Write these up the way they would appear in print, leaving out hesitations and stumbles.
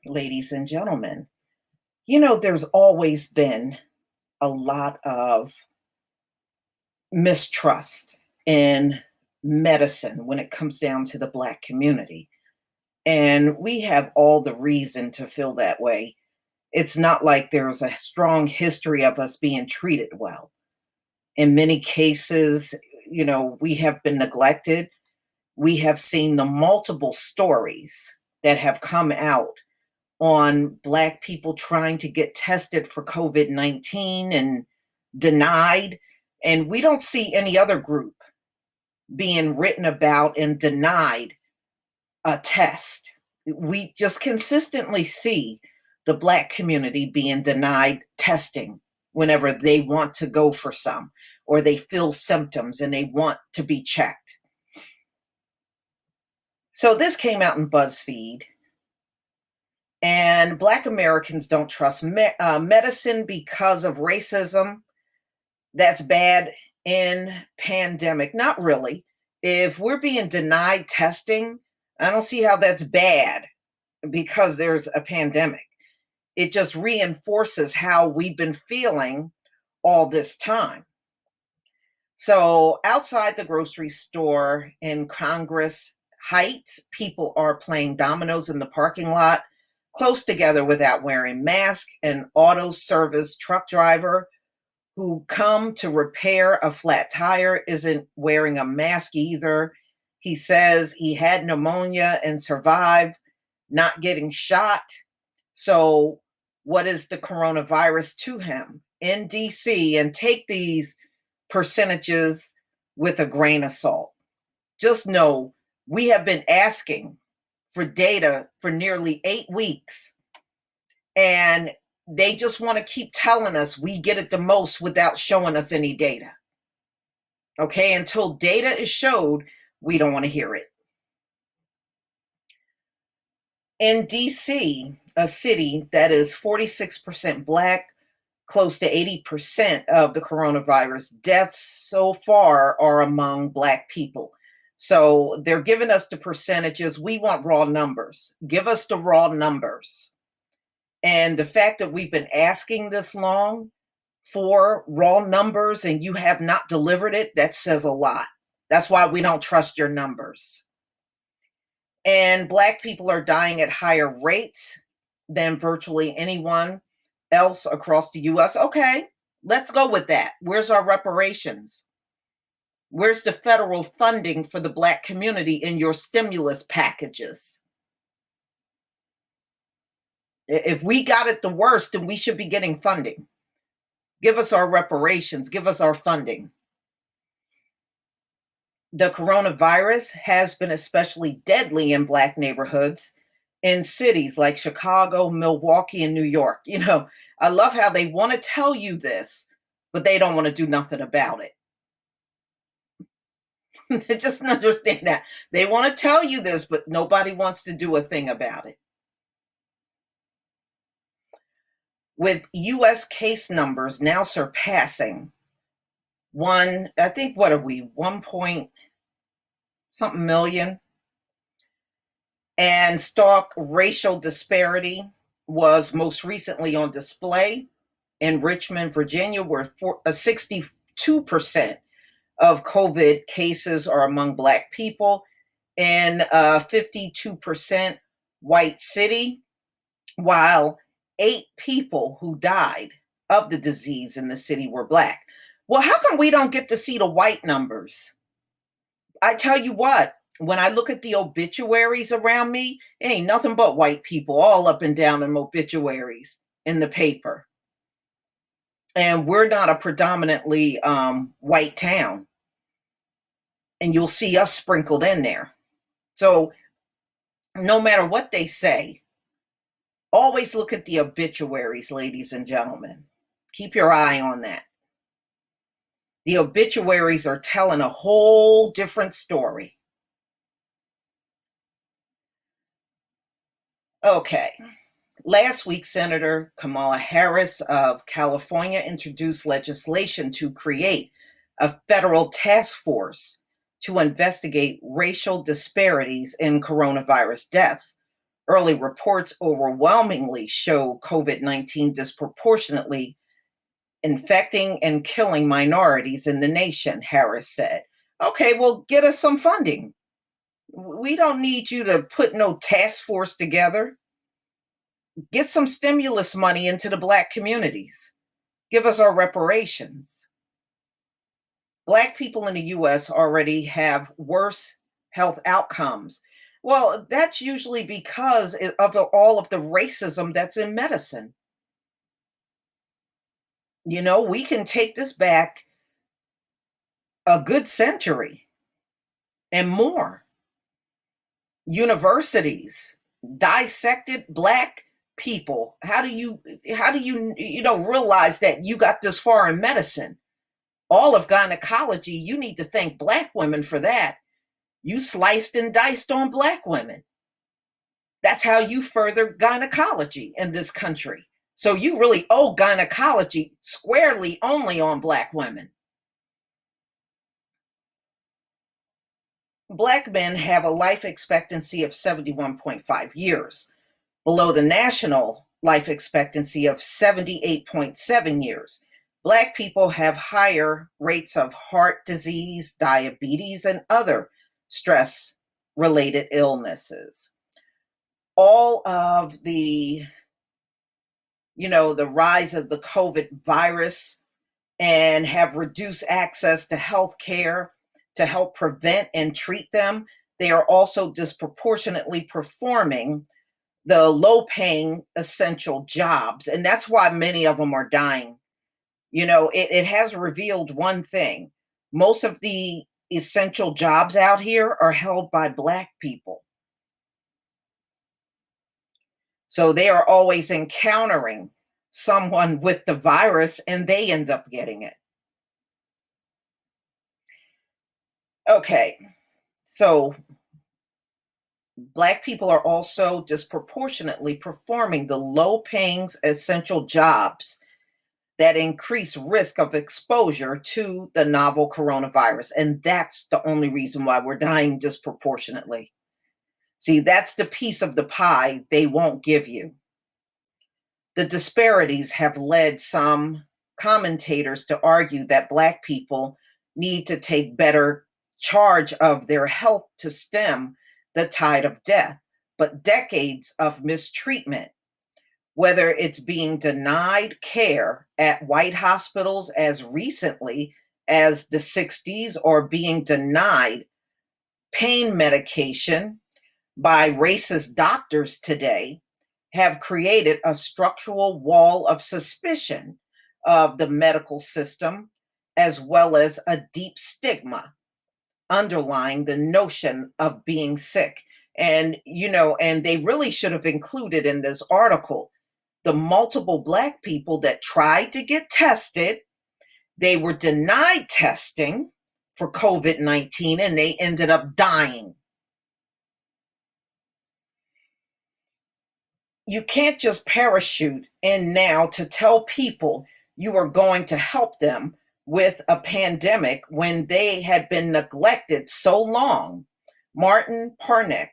ladies and gentlemen. There's always been a lot of mistrust in medicine when it comes down to the Black community. And we have all the reason to feel that way. It's not like there's a strong history of us being treated well. In many cases, we have been neglected. We have seen the multiple stories that have come out on Black people trying to get tested for COVID-19 and denied. And we don't see any other group being written about and denied a test. We just consistently see the Black community being denied testing whenever they want to go for some, or they feel symptoms and they want to be checked. So this came out in BuzzFeed. And Black Americans don't trust medicine because of racism. That's bad in pandemic. Not really. If we're being denied testing, I don't see how that's bad because there's a pandemic. It just reinforces how we've been feeling all this time. So outside the grocery store in Congress Heights, people are playing dominoes in the parking lot close together without wearing masks. An auto service truck driver who come to repair a flat tire isn't wearing a mask either. He says he had pneumonia and survived not getting shot. So what is the coronavirus to him in DC? And take these percentages with a grain of salt. Just know we have been asking for data for nearly 8 weeks. And they just want to keep telling us we get it the most without showing us any data. Okay, until data is showed, we don't want to hear it. In DC, a city that is 46% Black, close to 80% of the coronavirus deaths so far are among Black people. So they're giving us the percentages. We want raw numbers. Give us the raw numbers. And the fact that we've been asking this long for raw numbers and you have not delivered it, that says a lot. That's why we don't trust your numbers. And Black people are dying at higher rates than virtually anyone else across the US. Okay, let's go with that. Where's our reparations? Where's the federal funding for the Black community in your stimulus packages? If we got it the worst, then we should be getting funding. Give us our reparations. Give us our funding. The coronavirus has been especially deadly in Black neighborhoods in cities like Chicago, Milwaukee, and New York. I love how they want to tell you this, but they don't want to do nothing about it. Just understand that. They want to tell you this, but nobody wants to do a thing about it. With US case numbers now surpassing I think, what are we, 1 point something million? And stark racial disparity was most recently on display in Richmond, Virginia, where 62% of COVID cases are among Black people, in a 52% white city, while 8 people who died of the disease in the city were Black. Well, how come we don't get to see the white numbers? I tell you what, when I look at the obituaries around me, it ain't nothing but white people all up and down in obituaries in the paper. And we're not a predominantly white town. And you'll see us sprinkled in there. So no matter what they say, always look at the obituaries, ladies and gentlemen. Keep your eye on that. The obituaries are telling a whole different story. Okay. Last week, Senator Kamala Harris of California introduced legislation to create a federal task force to investigate racial disparities in coronavirus deaths. Early reports overwhelmingly show COVID 19 disproportionately infecting and killing minorities in the nation, Harris said. Okay, well, get us some funding. We don't need you to put no task force together. Get some stimulus money into the Black communities. Give us our reparations. Black people in the US already have worse health outcomes. Well, that's usually because of all of the racism that's in medicine. We can take this back a good century and more. Universities dissected Black people. How do you realize that you got this far in medicine? All of gynecology, you need to thank Black women for that. You sliced and diced on Black women. That's how you further gynecology in this country. So you really owe gynecology squarely only on Black women. Black men have a life expectancy of 71.5 years, below the national life expectancy of 78.7 years. Black people have higher rates of heart disease, diabetes, and other stress related illnesses. All of the rise of the COVID virus and have reduced access to health care to help prevent and treat them. They are also disproportionately performing the low paying essential jobs. And that's why many of them are dying. It has revealed one thing: most of the essential jobs out here are held by Black people. So they are always encountering someone with the virus and they end up getting it. Okay, so Black people are also disproportionately performing the low paying essential jobs that increase risk of exposure to the novel coronavirus. And that's the only reason why we're dying disproportionately. See, that's the piece of the pie they won't give you. The disparities have led some commentators to argue that Black people need to take better charge of their health to stem the tide of death. But decades of mistreatment, whether it's being denied care at white hospitals as recently as the 60s or being denied pain medication by racist doctors today, have created a structural wall of suspicion of the medical system, as well as a deep stigma underlying the notion of being sick. And they really should have included in this article the multiple Black people that tried to get tested. They were denied testing for COVID 19 and they ended up dying. You can't just parachute in now to tell people you are going to help them with a pandemic when they had been neglected so long. Martin Parnick,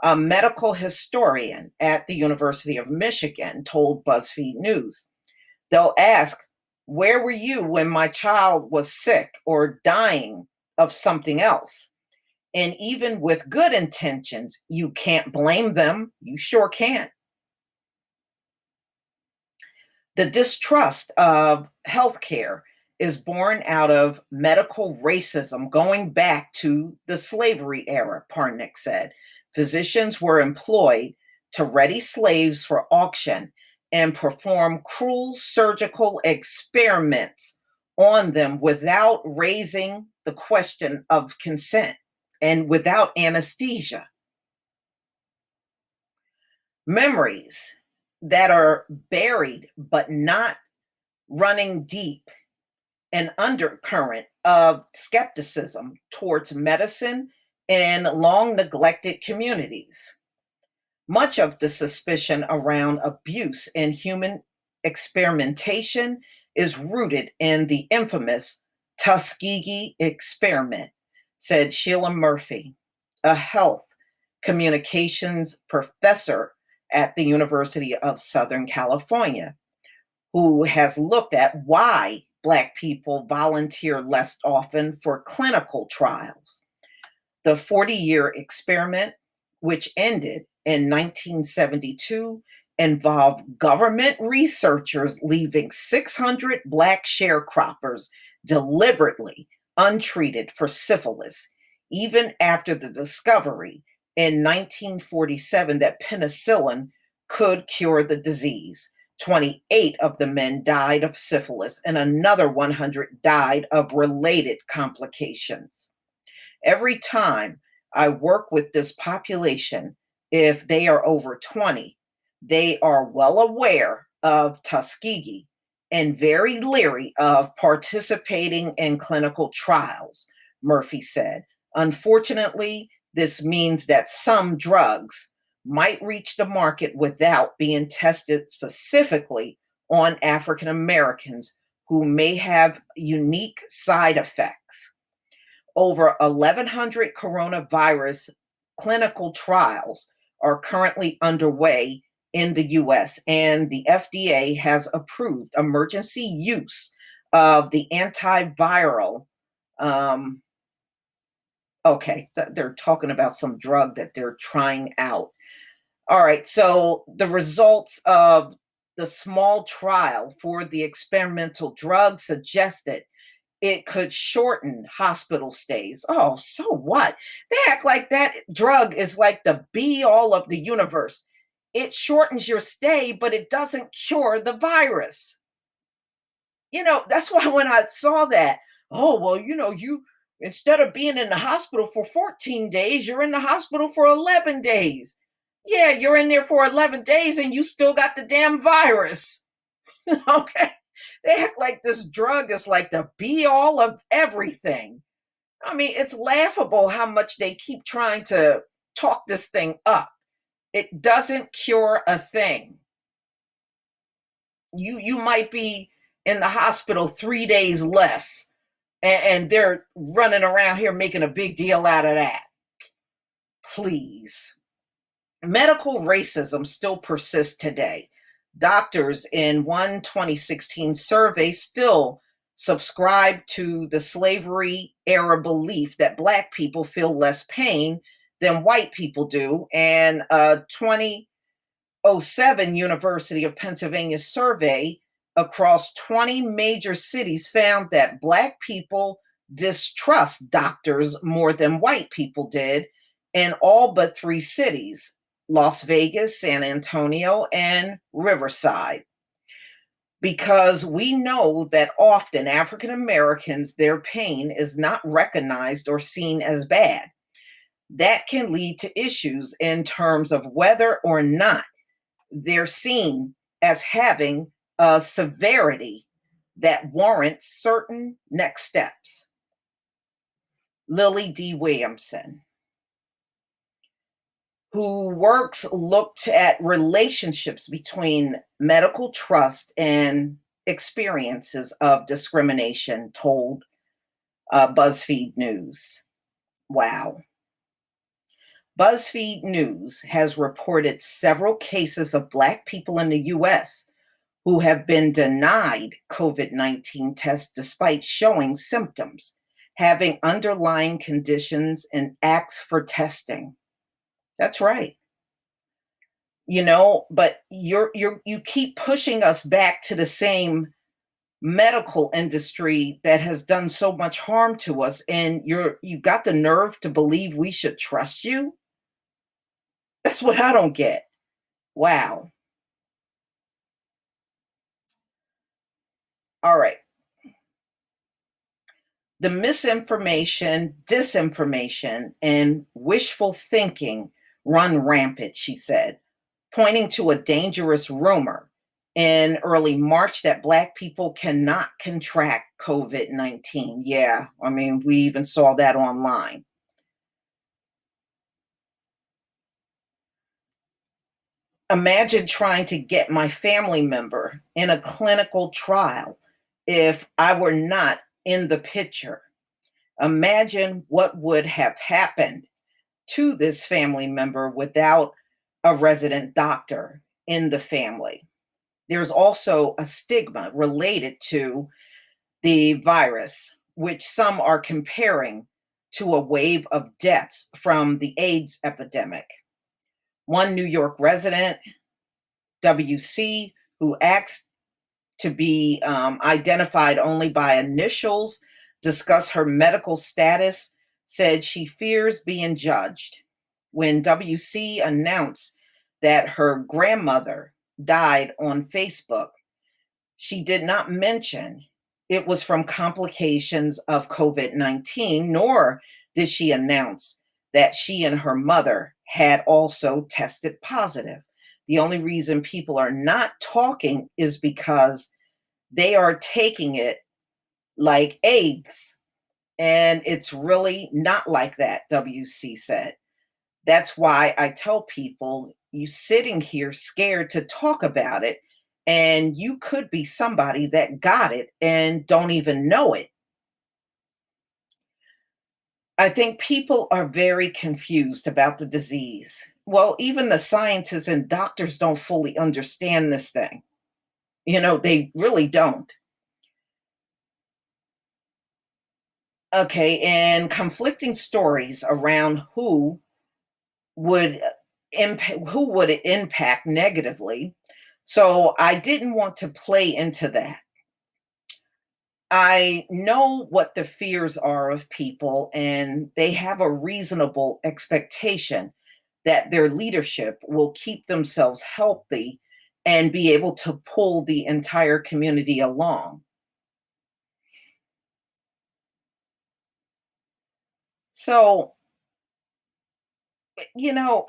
a medical historian at the University of Michigan, told BuzzFeed News. They'll ask, "Where were you when my child was sick or dying of something else?" And even with good intentions, you can't blame them. You sure can't. The distrust of healthcare is born out of medical racism going back to the slavery era, Parnick said. Physicians were employed to ready slaves for auction and perform cruel surgical experiments on them without raising the question of consent and without anesthesia. Memories that are buried but not running deep, an undercurrent of skepticism towards medicine in long neglected communities. Much of the suspicion around abuse in human experimentation is rooted in the infamous Tuskegee Experiment, said Sheila Murphy, a health communications professor at the University of Southern California, who has looked at why Black people volunteer less often for clinical trials. The 40-year experiment, which ended in 1972, involved government researchers leaving 600 Black sharecroppers deliberately untreated for syphilis, even after the discovery in 1947 that penicillin could cure the disease. 28 of the men died of syphilis, and another 100 died of related complications. Every time I work with this population, if they are over 20, they are well aware of Tuskegee and very leery of participating in clinical trials, Murphy said. Unfortunately, this means that some drugs might reach the market without being tested specifically on African Americans who may have unique side effects. Over 1,100 coronavirus clinical trials are currently underway in the US, and the FDA has approved emergency use of the antiviral. Um, okay, they're talking about some drug that they're trying out. All right, so the results of the small trial for the experimental drug suggested it could shorten hospital stays. Oh, so what? They act like that drug is like the be all of the universe. It shortens your stay, but it doesn't cure the virus. That's why when I saw that, oh, well, you instead of being in the hospital for 14 days, you're in the hospital for 11 days. Yeah, you're in there for 11 days and you still got the damn virus. Okay. They act like this drug is like the be all of everything. I mean, it's laughable how much they keep trying to talk this thing up. It doesn't cure a thing. You might be in the hospital 3 days less, and they're running around here making a big deal out of that. Please. Medical racism still persists today. Doctors in one 2016 survey still subscribe to the slavery era belief that Black people feel less pain than white people do. And a 2007 University of Pennsylvania survey across 20 major cities found that Black people distrust doctors more than white people did in all but three cities: Las Vegas, San Antonio, and Riverside. Because we know that often African Americans, their pain is not recognized or seen as bad. That can lead to issues in terms of whether or not they're seen as having a severity that warrants certain next steps. Lily D. Williamson, who works looked at relationships between medical trust and experiences of discrimination, told BuzzFeed News. Wow. BuzzFeed News has reported several cases of Black people in the US who have been denied COVID-19 tests despite showing symptoms, having underlying conditions, and asked for testing. That's right. But you keep pushing us back to the same medical industry that has done so much harm to us, and you got the nerve to believe we should trust you. That's what I don't get. Wow. All right. The misinformation, disinformation, and wishful thinking run rampant, she said, pointing to a dangerous rumor in early March that Black people cannot contract COVID-19. Yeah, I mean, we even saw that online. Imagine trying to get my family member in a clinical trial if I were not in the picture. Imagine what would have happened. to this family member without a resident doctor in the family. There's also a stigma related to the virus, which some are comparing to a wave of deaths from the AIDS epidemic. One New York resident, WC, who asked to be identified only by initials, discuss her medical status, said she fears being judged. When WC announced that her grandmother died on Facebook, she did not mention it was from complications of COVID 19, nor did she announce that she and her mother had also tested positive. The only reason people are not talking is because they are taking it like AIDS. And it's really not like that, WC said. That's why I tell people you sitting here scared to talk about it, and you could be somebody that got it and don't even know it. I think people are very confused about the disease. Well, even the scientists and doctors don't fully understand this thing. They really don't. Okay, and conflicting stories around would who would it impact negatively. So I didn't want to play into that. I know what the fears are of people, and they have a reasonable expectation that their leadership will keep themselves healthy and be able to pull the entire community along. So, you know,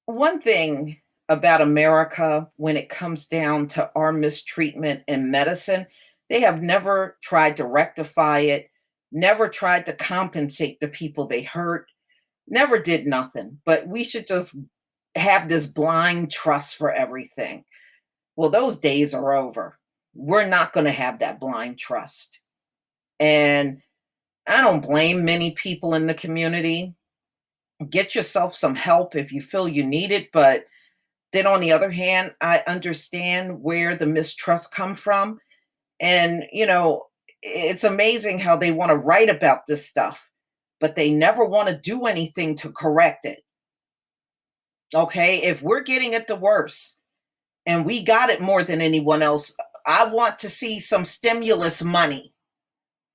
one thing about America when it comes down to our mistreatment in medicine, they have never tried to rectify it, never tried to compensate the people they hurt, never did nothing. But we should just have this blind trust for everything. Well, those days are over. We're not going to have that blind trust. And I don't blame many people in the community. Get yourself some help if you feel you need it, but then on the other hand, I understand where the mistrust come from. And, it's amazing how they want to write about this stuff, but they never want to do anything to correct it. Okay. If we're getting it the worst and we got it more than anyone else, I want to see some stimulus money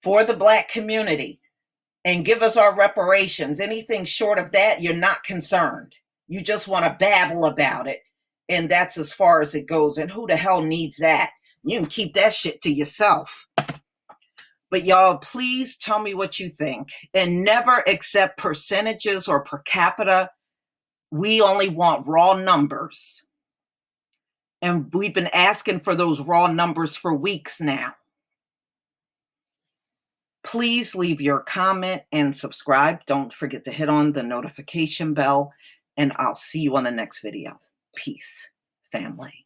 for the Black community and give us our reparations. Anything short of that, you're not concerned. You just want to babble about it. And that's as far as it goes. And who the hell needs that? You can keep that shit to yourself. But y'all, please tell me what you think. And never accept percentages or per capita. We only want raw numbers. And we've been asking for those raw numbers for weeks now. Please leave your comment and subscribe. Don't forget to hit on the notification bell. And I'll see you on the next video. Peace, family.